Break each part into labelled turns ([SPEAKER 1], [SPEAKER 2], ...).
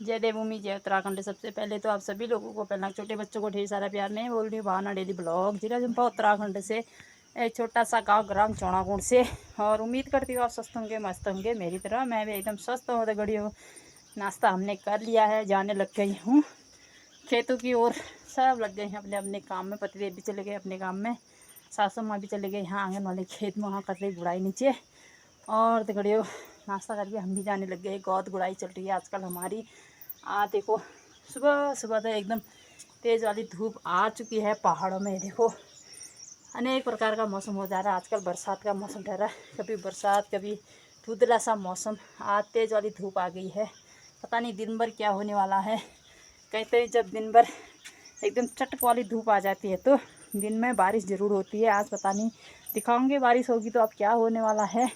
[SPEAKER 1] जय देवभूमि जय उत्तराखंड। सबसे पहले तो आप सभी लोगों को पहला छोटे बच्चों को ढेर सारा प्यार नहीं बोल रही हूँ। भावना डेली ब्लॉग जिला चंपा उत्तराखंड से एक छोटा सा गांव ग्राम चौड़ागुड़ से। और उम्मीद करती हूँ आप स्वस्थ होंगे मस्त होंगे मेरी तरह। मैं भी एकदम स्वस्थ हूँ घड़ी हूँ। नाश्ता हमने कर लिया है, जाने लग गई हूँ खेतों की ओर। सब लग गए हैं अपने अपने काम में। पतिदेव भी चले गए अपने काम में, सासू माँ भी चले गए यहाँ आंगन वाले खेत में, वहाँ कर रही गुड़ाई नीचे। और घड़ियों नाश्ता करके हम भी जाने लग गए। गौद गुड़ाई चल रही है आजकल हमारी। देखो सुबह सुबह तो एकदम तेज़ वाली धूप आ चुकी है पहाड़ों में। देखो अनेक प्रकार का मौसम हो जा रहा है आजकल। बरसात का मौसम ठहरा, कभी बरसात कभी धुंधला सा मौसम। आज तेज़ वाली धूप आ गई है, पता नहीं दिन भर क्या होने वाला है। कहते हैं जब दिन भर एकदम चटक वाली धूप आ जाती है तो दिन में बारिश ज़रूर होती है। आज पता नहीं, दिखाऊंगे बारिश होगी तो अब क्या होने वाला है।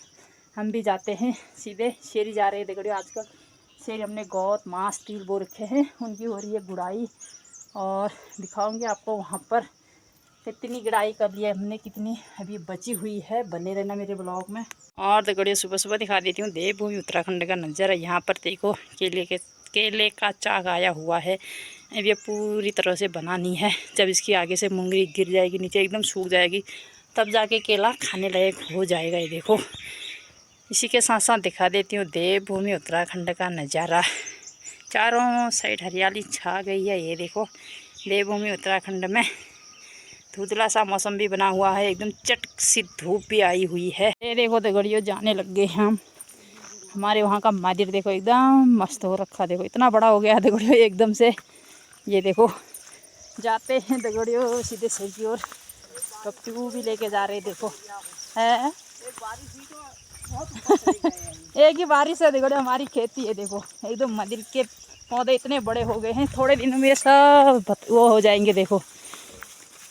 [SPEAKER 1] हम भी जाते हैं सीधे शेरी जा रहे हैं। देखो आजकल शेर हमने गौत मांस तिल बो रखे हैं, उनकी हो रही है गुड़ाई। और दिखाऊंगी आपको वहाँ पर कितनी गुड़ाई कर ली है हमने, कितनी अभी बची हुई है। बने रहना मेरे ब्लॉग में। और देखो सुबह सुबह दिखा देती हूँ देवभूमि उत्तराखंड का नज़ारा। यहाँ पर देखो केले का चाक आया हुआ है। अब ये पूरी तरह से बना नहीं है। जब इसकी आगे से मुंगरी गिर जाएगी नीचे एकदम सूख जाएगी, तब जाके केला खाने लायक हो जाएगा। ये देखो इसी के साथ साथ दिखा देती हूँ देवभूमि उत्तराखंड का नज़ारा। चारों साइड हरियाली छा गई है। ये देखो देवभूमि उत्तराखंड में धुंधला सा मौसम भी बना हुआ है, एकदम चटक सी धूप भी आई हुई है। ये देखो दगड़ियों जाने लग गए हम। हमारे वहाँ का मंदिर देखो एकदम मस्त हो रखा। देखो इतना बड़ा हो गया दगड़ियों एकदम से। ये देखो जाते हैं दगड़ियों सीधे सही की ओर। पप्पू भी लेके जा रहे देखो है। एक ही बारिश है देखो हमारी खेती है। देखो एकदम मंदिर के पौधे इतने बड़े हो गए हैं, थोड़े दिनों में सब वो हो जाएंगे। देखो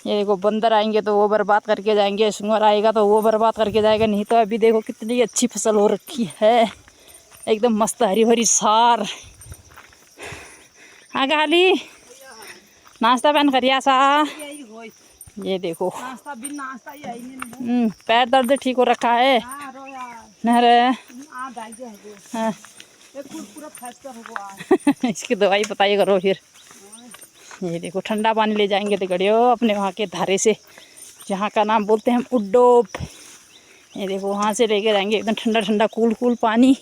[SPEAKER 1] ये देखो बंदर आएंगे तो वो बर्बाद करके जाएंगे, सुअर आएगा तो वो बर्बाद करके जाएगा। नहीं तो अभी देखो कितनी अच्छी फसल हो रखी है, एकदम मस्त हरी भरी सार। हाँ गाली नाश्ता पान करिया सा। ये देखो नाश्ता बिन नाश्ता ही पैर दर्द ठीक हो रखा है। हाँ। इसकी दवाई बताइए करो फिर। ये देखो ठंडा पानी ले जाएंगे तो गड़ियो अपने वहाँ के धारे से, जहाँ का नाम बोलते हैं हम उड्डोप। ये देखो वहाँ से लेके जाएंगे एकदम ठंडा ठंडा कूल कूल पानी।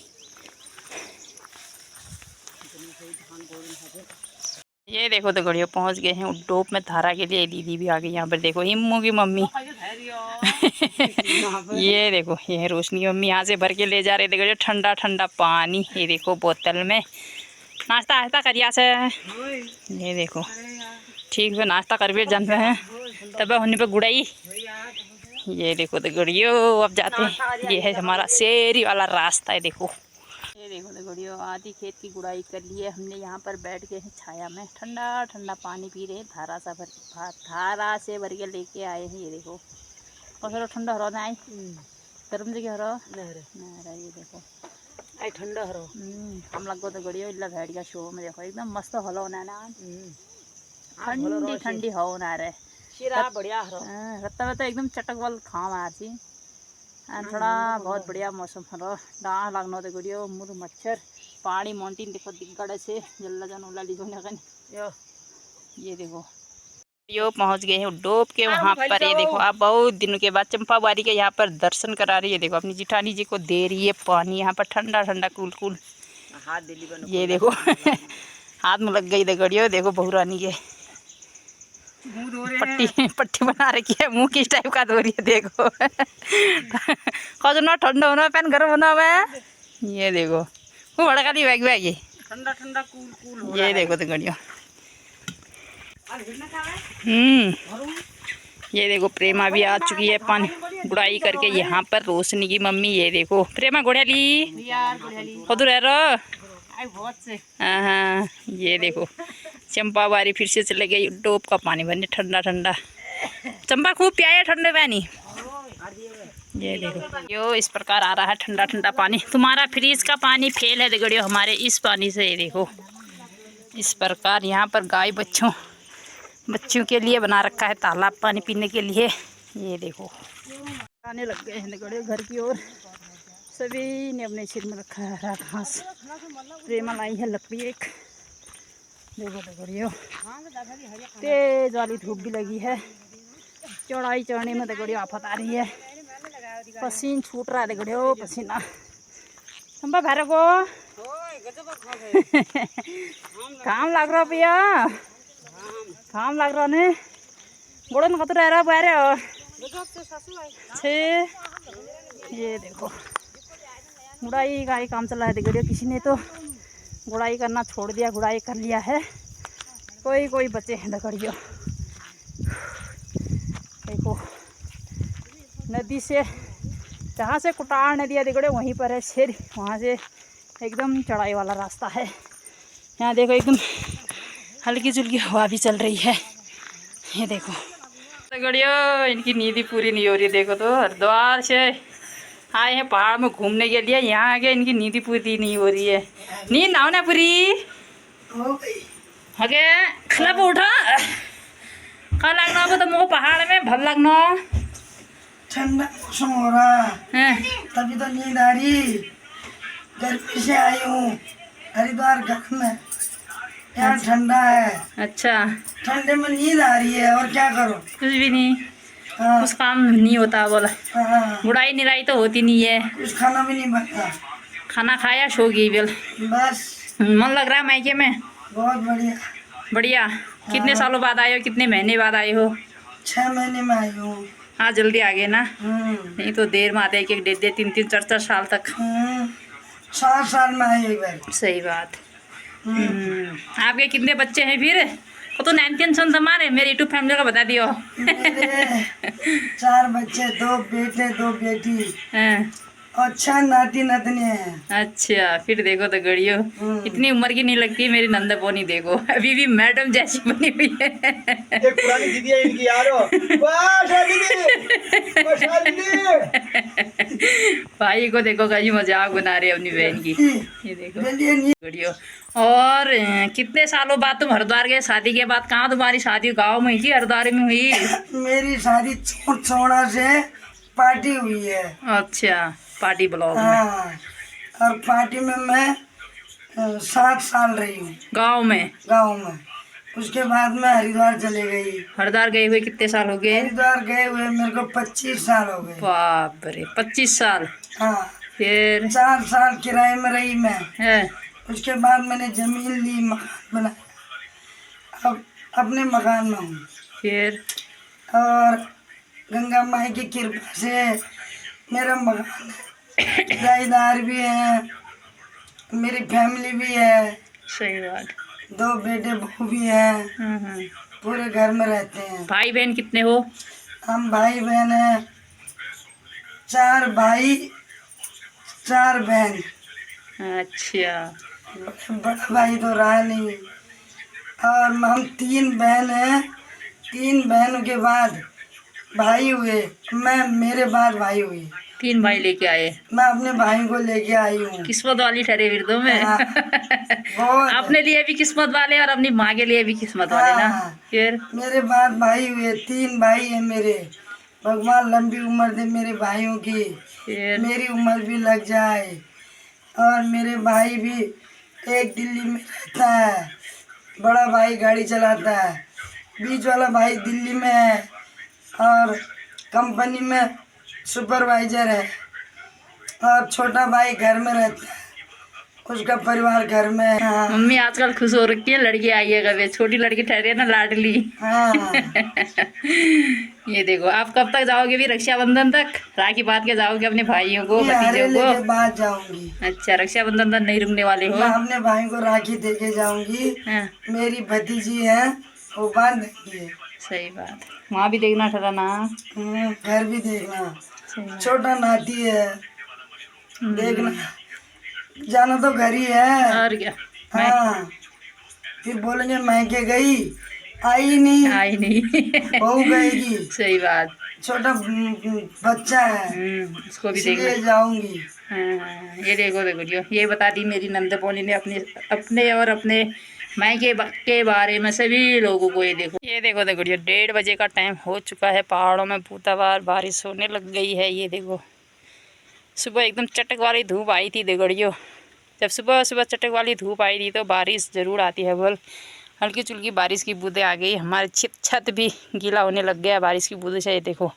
[SPEAKER 1] ये देखो तो गड़ियो पहुँच गए हैं उड्डोप में धारा के लिए। दीदी भी आ गई यहाँ पर। देखो हिम्मू की मम्मी ये देखो ये है रोशनी मम्मी। यहाँ से भर के ले जा रहे थे गड़ियो ठंडा ठंडा पानी। ये देखो बोतल में। नाश्ता आस्ता करिया से। ये देखो ठीक है नाश्ता कर भी जान रहे हैं तब होने पे गुड़ाई। ये देखो तो गड़ियो अब जाते हैं। ये है हमारा शेरी वाला रास्ता है। देखो ये देखो तो गड़ियो आधी खेत की गुड़ाई कर ली है हमने। यहाँ पर बैठ गए हैं छाया में, ठंडा ठंडा पानी पी रहे हैं। धारा से भर के लेके आए हैं। ये देखो और थोड़ा ठंडा हो रहा है, गर्म जगह हो रहा। ये देखो आई ठंडा हो रहा। हम लोग तो गड़ियो इला बैठ गया शो में। देखो एकदम मस्त हलो होना ना, ठंडी ठंडी हवा ना रहे बढ़िया रत्ता में तो एकदम चटक वाल खाम आ रही। थोड़ा बहुत बढ़िया मौसम हलो डाँ लगना तो गड़ियो मुर मच्छर पहाड़ी माउंटेन देखो दिग्गड़ से जल्ला जान उला ली जो। ये देखो यो पहुंच गए हैं उड्डोप के वहाँ पर। ये देखो आप बहुत दिनों के बाद चंपाबारी के यहाँ पर दर्शन करा रही है। देखो अपनी जिठानी जी को दे रही है पानी यहाँ पर ठंडा ठंडा कूल कूल। ये देखो हाथ में लग गई दगड़ियो। देखो बहुरानी के पट्टी बना रखी है, मुंह किस टाइप का धो रही है। देखो ना ठंडा होना पैन गर्म होना मैं। ये देखो वो भड़का दी बैग बैग ठंडा ठंडा कूल कूल। ये देखो दगड़ियो ये देखो प्रेमा भी आ चुकी है पानी गुड़ाई करके यहाँ पर। रोशनी की मम्मी ये देखो प्रेमा घोड़ाली खुद रह रहा। हाँ ये देखो चंपाबारी फिर से चले गई डोप का पानी भरने ठंडा ठंडा। चंपा खूब पिया ठंडे पानी। ये देखो यो इस प्रकार आ रहा है ठंडा ठंडा पानी। तुम्हारा फ्रीज का पानी फेल है दगड़ियो हमारे इस पानी से। ये देखो इस प्रकार यहाँ पर गाय बच्चों के लिए बना रखा है तालाब पानी पीने के लिए। ये देखो आने लग गए हैं दगड़ियो घर की ओर। सभी ने अपने सिर में रखा है हरा घास। प्रेमा लाई है लकड़ी एक देखो देखो तेज वाली धूप भी लगी है। चढ़ाई चढ़ने में देखो आफत आ रही है। पसीन छूट रहा है देखो पसीना। संभा भैर को काम लग रहा भैया, काम लग रहा ने गोड़न कत रह रहा बाहर छे। ये देखो गुड़ाई का ही काम चल रहा है देखो। किसी ने तो गुड़ाई करना छोड़ दिया, गुड़ाई कर लिया है। कोई कोई बच्चे हैं दकड़ियो। देखो नदी से जहाँ से कुटार नदी है देखो वहीं पर है शेर, वहाँ से एकदम चढ़ाई वाला रास्ता है। यहाँ देखो एकदम हल्की जुल्की हवा भी चल रही है। ये देखो दगड़ियो इनकी नींद ही पूरी नहीं हो रही। देखो तो हरिद्वार से आए हैं पहाड़ में घूमने के लिए, यहाँ आके इनकी नींद ही पूरी नहीं हो रही है। नींद ना ना पूरी हगे खलब उठा कहाँ लगना वो तो मुझको पहाड़ में भल लगना।
[SPEAKER 2] ठंडा मौसम हो रहा है तभी तो नींद आ रही। गर्मी से आई हूँ हरिद्वार गर्म में, यहाँ ठंडा है।
[SPEAKER 1] अच्छा
[SPEAKER 2] ठंडे में नींद आ रही है और क्या करो।
[SPEAKER 1] कुछ भी नहीं।
[SPEAKER 2] हाँ,
[SPEAKER 1] कुछ काम नहीं होता बोला।
[SPEAKER 2] हाँ,
[SPEAKER 1] गुड़ाई निराई तो होती नहीं है।
[SPEAKER 2] कुछ खाना भी नहीं बनता।
[SPEAKER 1] खाना खाया सो गई बेल।
[SPEAKER 2] बस
[SPEAKER 1] मन लग रहा है मायके में।
[SPEAKER 2] बहुत बढ़िया।
[SPEAKER 1] बढ़िया। कितने सालों बाद आए हो, कितने महीने बाद आए हो?
[SPEAKER 2] 6 महीने में आई हूँ।
[SPEAKER 1] हाँ जल्दी आ गए ना, नहीं तो देर में आते एक डेढ़ 3 4 साल तक।
[SPEAKER 2] 7 साल में आई एक बार।
[SPEAKER 1] सही बात। आपके कितने बच्चे हैं फिर? वो तो 9 टेंशन तुम्हारे मेरे यूट्यूब फैमिली का बता दियो।
[SPEAKER 2] मेरे 4 बच्चे, 2 बेटे 2 बेटी
[SPEAKER 1] हाँ।
[SPEAKER 2] और 6 नाती नतनी है।
[SPEAKER 1] अच्छा फिर देखो तो गड़ियो इतनी उम्र की नहीं लगती मेरी नंदा पोनी। देखो अभी भी मैडम जैसी बनी हुई है।
[SPEAKER 2] एक पुरानी दीदी है इनकी यारो। वाह
[SPEAKER 1] भाई को देखो कहीं मजाक बना रहे अपनी बहन की। ये देखो गड़ियो। और कितने सालों बाद तुम हरिद्वार गए? शादी के बाद कहाँ तुम्हारी शादी गाँव में हुई हरिद्वार में हुई?
[SPEAKER 2] मेरी शादी चौड़ा से पार्टी हुई है।
[SPEAKER 1] अच्छा पार्टी ब्लॉक में।
[SPEAKER 2] हाँ, और पार्टी में मैं 7 साल रही हूँ
[SPEAKER 1] गाँव में।
[SPEAKER 2] गाँव में। उसके बाद मैं हरिद्वार चले गई।
[SPEAKER 1] हरिद्वार गए हुए कितने साल हो गए?
[SPEAKER 2] हरिद्वार गए हुए मेरे को 25 साल हो गए।
[SPEAKER 1] बाप रे 25 साल।
[SPEAKER 2] हाँ
[SPEAKER 1] फिर
[SPEAKER 2] 4 साल किराए में रही मैं
[SPEAKER 1] है।
[SPEAKER 2] उसके बाद मैंने जमीन ली, मकान बनाया, अब अपने मकान में हूँ।
[SPEAKER 1] फिर
[SPEAKER 2] और गंगा माई की कृपा से मेरा मकान है, किराएदार भी हैं, मेरी फैमिली भी है,
[SPEAKER 1] सही बात।
[SPEAKER 2] 2 बेटे बहू भी हैं, पूरे घर में रहते हैं।
[SPEAKER 1] भाई बहन कितने हो?
[SPEAKER 2] हम भाई बहन हैं 4 भाई 4 बहन।
[SPEAKER 1] अच्छा
[SPEAKER 2] बड़ा भाई तो रहा नहीं। और हम 3 बहन हैं। 3 बहनों के बाद भाई हुए, मैं मेरे बाद भाई हुई।
[SPEAKER 1] 3 भाई लेके आए?
[SPEAKER 2] मैं अपने भाई को लेके आई हूँ।
[SPEAKER 1] किस्मत वाली ठहरे फिर तो मैं।
[SPEAKER 2] हाँ, बहुत
[SPEAKER 1] अपने लिए भी किस्मत वाले और अपनी माँ के लिए भी किस्मत वाले ना।
[SPEAKER 2] हाँ,
[SPEAKER 1] फिर
[SPEAKER 2] मेरे बाद भाई हुए 3 भाई हैं मेरे। भगवान लंबी उम्र दे मेरे भाइयों की,
[SPEAKER 1] फिर
[SPEAKER 2] मेरी उम्र भी लग जाए। और मेरे भाई भी एक दिल्ली में रहता है, बड़ा भाई गाड़ी चलाता है, बीच वाला भाई दिल्ली में है और कंपनी में सुपरवाइजर है, और छोटा भाई घर में रहता है, उसका परिवार घर में है। हाँ,
[SPEAKER 1] मम्मी आजकल खुश हो रखी है, लड़की आई है कभी, छोटी लड़की ठहरी है ना लाडली।
[SPEAKER 2] हाँ।
[SPEAKER 1] ये देखो आप कब तक जाओगे भी? रक्षाबंधन तक राखी बांध के जाओगे अपने भाइयों को, भतीजों
[SPEAKER 2] के
[SPEAKER 1] को?
[SPEAKER 2] बाद जाऊंगी।
[SPEAKER 1] अच्छा रक्षाबंधन तक नहीं रुकने वाले हो?
[SPEAKER 2] मैं अपने भाई को राखी दे के जाऊंगी।
[SPEAKER 1] हाँ।
[SPEAKER 2] मेरी भतीजी है वो बांध देंगी।
[SPEAKER 1] सही बात। वहाँ भी देखना ठहरा ना,
[SPEAKER 2] घर भी देखना।
[SPEAKER 1] सही बात।
[SPEAKER 2] छोटा नाती है देखना, जाना तो घर ही है।
[SPEAKER 1] और क्या।
[SPEAKER 2] हाँ, फिर बोलेंगे मैके गई, आई नहीं,
[SPEAKER 1] आई नहीं।
[SPEAKER 2] बहू गएगी।
[SPEAKER 1] सही बात।
[SPEAKER 2] छोटा बच्चा है
[SPEAKER 1] उसको भी
[SPEAKER 2] इसलिए
[SPEAKER 1] देखना।
[SPEAKER 2] जाऊंगी।
[SPEAKER 1] हाँ, ये देखो देखो ये बता दी मेरी नंद पोनी ने अपने और अपने मायके के बारे में सभी लोगों को। ये देखो देखो 1:30 बजे का टाइम हो चुका है। पहाड़ों में भूतावार बारिश होने लग गई है। ये देखो सुबह एकदम चटक वाली धूप आई थी देखो। जब सुबह सुबह चटक वाली धूप आई थी तो बारिश ज़रूर आती है बोल। हल्की चुल्की बारिश की बूंदें आ गई। हमारे छत भी गीला होने लग गया बारिश की बूंदे से। ये देखो,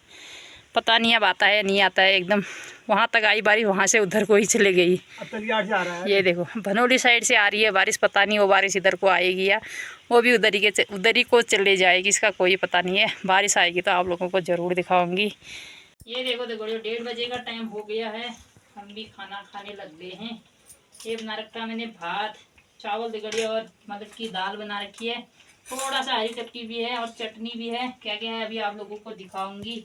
[SPEAKER 1] पता नहीं अब आता है नहीं आता है। एकदम वहाँ तक आई बारिश, वहाँ से उधर को ही चले गई। ये देखो भनोली साइड से आ रही है बारिश, पता नहीं वो बारिश इधर को आएगी या वो भी उधर ही को चले जाएगी, इसका कोई पता नहीं है। बारिश आएगी तो आप लोगों को ज़रूर दिखाऊंगी। ये देखो 1:30 बजे का टाइम हो गया है, हम भी खाना खाने लग गए हैं। ये बना रखा मैंने भात, चावल दिगड़िया और मटर की दाल बना रखी है। थोड़ा सा हरी चटनी भी है और चटनी भी है। क्या क्या है अभी आप लोगों को दिखाऊंगी।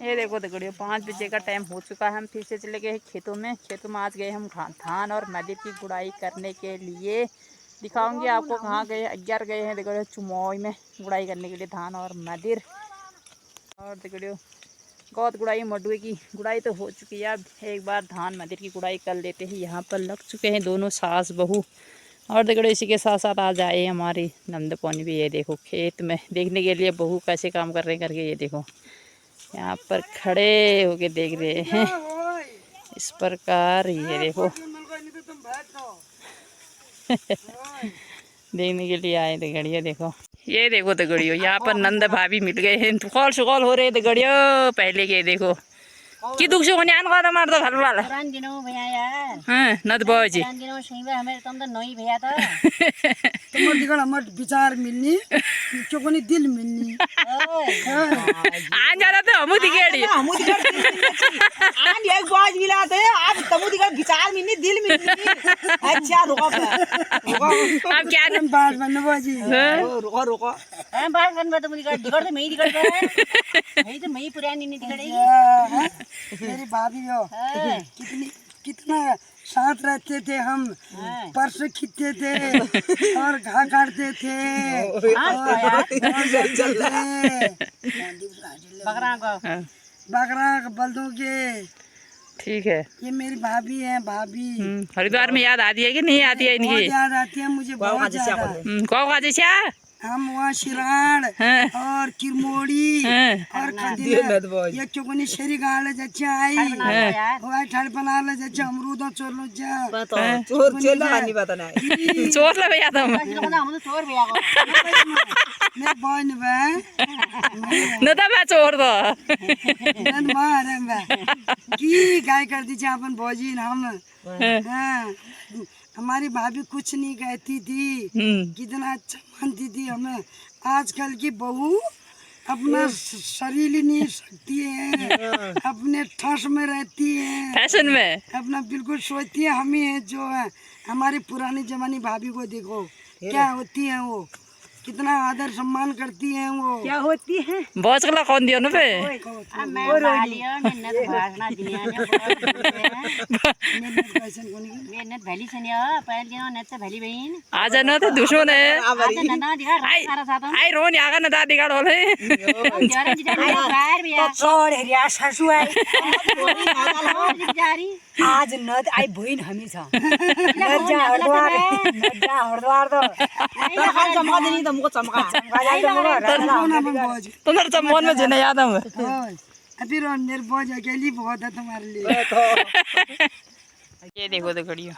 [SPEAKER 1] ये देखो दिगड़ियों 5 बजे का टाइम हो चुका है। हम फिर से चले गए खेतों में। आज गए हम धान और मैदे की गुड़ाई करने के लिए। दिखाऊंगी आपको कहाँ गए। 11 गए हैं दिगड़ियों चुमोई में गुड़ाई करने के लिए धान और मैदिर। और दिगड़ियों गौत गुड़ाई मडुए की गुड़ाई तो हो चुकी है। अब एक बार धान मैदिर की गुड़ाई कर लेते हैं। यहाँ पर लग चुके हैं दोनों सास बहू। और दिगड़ियों इसी के साथ साथ आ जाए हमारी नंद पौनी भी। ये देखो खेत में देखने के लिए बहू कैसे काम कर रहे हैं करके। ये देखो यहाँ पर खड़े होके देख रहे हैं इस प्रकार। ये देखो देखने के लिए आए दिगड़ियों। देखो ये देखो दिगड़ियों यहाँ पर नंद भाभी मिल गए हैं। सुकौल सुकौल हो रहे दिगड़ियों पहले के। देखो की दुख से होने आन का मार दो घर वाला
[SPEAKER 3] भैया यार।
[SPEAKER 1] हां नद बाजी
[SPEAKER 3] हमें तुम तो नहीं भैया तो
[SPEAKER 2] तुम दिगड़ हमर विचार मिलनी चोकनी दिल मिलनी
[SPEAKER 1] आन जाता तो हमू दिगड़ी
[SPEAKER 3] आन एक बाज मिलाते आप तुम दिगड़ विचार मिलनी दिल मिलनी। अच्छा रुको
[SPEAKER 1] अब क्या
[SPEAKER 2] बात बनने बाजी
[SPEAKER 3] रुको रुको हम बात करने तुम दिगड़ दिगड़ तो मैं ही दिगड़ मैं तो मैं ही पुरानी नहीं दिगड़ेगी।
[SPEAKER 2] मेरी भाभी हो कितना साथ रहते थे हम। परस खींचते थे और घा काटते थे बकरा बल्दों के।
[SPEAKER 1] ठीक है
[SPEAKER 2] ये मेरी भाभी है भाभी।
[SPEAKER 1] हरिद्वार में याद आती है कि नहीं आती है इनकी?
[SPEAKER 2] याद आती है मुझे बहुत ज्यादा। हम वहाँ शिराड़ और किरमोड़ी और ये चुकनी शरी गाले जच्चे आई वहाँ ठड़ बनाले जच्चे अमरूद और चोर लो जा
[SPEAKER 3] चोर लगानी पता नहीं
[SPEAKER 1] चोर लगे याद हम
[SPEAKER 3] तो चोर भैया को
[SPEAKER 2] मैं बॉय ने
[SPEAKER 1] न तो मैं चोर दो
[SPEAKER 2] नंद मारे मैं की गाय कर दीजिए अपन भोजी हम। हमारी भाभी कुछ नहीं कहती थी, कितना अच्छा मानती थी हमें। आजकल की बहू अपना शरीर ही नहीं सकती है, अपने ठस में रहती है,
[SPEAKER 1] फैशन में
[SPEAKER 2] अपना बिल्कुल सोचती है हम ही है जो है। हमारी पुरानी जमानी भाभी को देखो क्या होती है, वो कितना आदर सम्मान करती हैं। वो
[SPEAKER 3] क्या होती है
[SPEAKER 1] बहुत कला कौन दिया ना पे
[SPEAKER 3] मैं बालियो मैंने तो भाषण दिया ने भली छनिया पहल दिनो ने तो भली बहन
[SPEAKER 1] आ जाना तो दुश्मन है
[SPEAKER 3] आज नन्ना दिखा सारा साथ
[SPEAKER 1] आई रोन आगा न दा दिगाड़ होले
[SPEAKER 3] जरा जिजा बाहर भी
[SPEAKER 2] तो छोड़ रिया ससु आई
[SPEAKER 3] जारी
[SPEAKER 2] आज नद आई बहिन हामी छ नजा हरद्वार तो
[SPEAKER 3] हम चमका देनी तुमको चमका
[SPEAKER 1] तुम्हारे तो मन में जेने याद हम
[SPEAKER 2] अभी रोन मेरे बोझ अकेली बहुत है तुम्हारे लिए।
[SPEAKER 1] ये देखो दिगड़ियों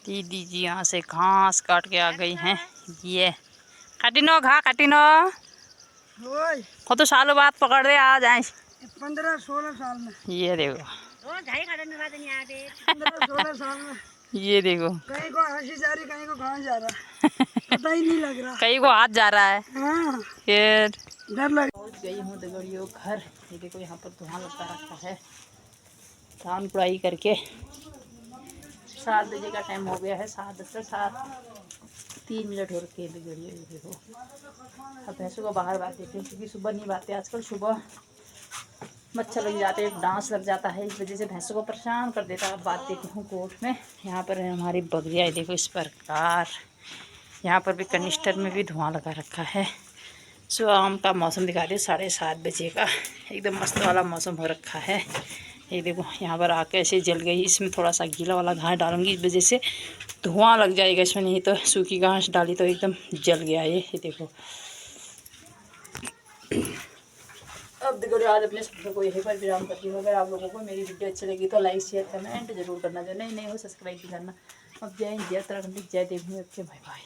[SPEAKER 1] दीदी जी यहाँ से घास काट के आ गई हैं। ये काटिनो घा काटिनो कत सालों बाद पकड़ दे आ जाए
[SPEAKER 2] 15-16 साल में।
[SPEAKER 1] ये देखो
[SPEAKER 3] रोज झाई काटने वाले नहीं आते
[SPEAKER 2] 15-16 साल में।
[SPEAKER 1] ये देखो
[SPEAKER 2] कहीं को हंसी जा रही कहीं को कहाँ जा रहा पता ही नहीं लग रहा।
[SPEAKER 1] कहीं को हाथ जा रहा है
[SPEAKER 2] हाँ
[SPEAKER 1] फिर
[SPEAKER 2] डर लग।
[SPEAKER 1] पहुँच गई हूँ दिगड़ियों घर। ये देखो यहाँ पर धुआं लगता रखा है धान कुड़ाई करके। 7 बजे का टाइम हो गया है 7:03 हो रखे हैं दिगड़ियों। ये देखो अब भैंसों को बाहर बात देते हैं क्योंकि सुबह नहीं बातें आजकल। सुबह मच्छर लग जाते हैं डांस लग जाता है, इस वजह से भैंसों को परेशान कर देता है। अब बात देती हूँ कोर्ट में। यहाँ पर है हमारी बकरियाँ देखो इस प्रकार। यहाँ पर भी कनिस्टर में भी धुआं लगा रखा है। शाम का मौसम दिखा दे 7:30 बजे का एकदम मस्त वाला मौसम हो रखा है। ये देखो यहाँ पर आके ऐसे जल गई। इसमें थोड़ा सा गीला वाला घास डालूंगी इस वजह से धुआं लग जाएगा इसमें, नहीं तो सूखी घास डाली तो एकदम जल गया ये देखो। अब देखो आज अपने शब्दों को यहीं पर विराम करती हूँ। अगर आप लोगों को मेरी वीडियो अच्छी लगी तो लाइक शेयर कमेंट जरूर करना, जो नहीं हो सब्सक्राइब भी करना। अब जय हिंद, जय उत्तराखंड, जय देवभूमि। Okay, bye bye.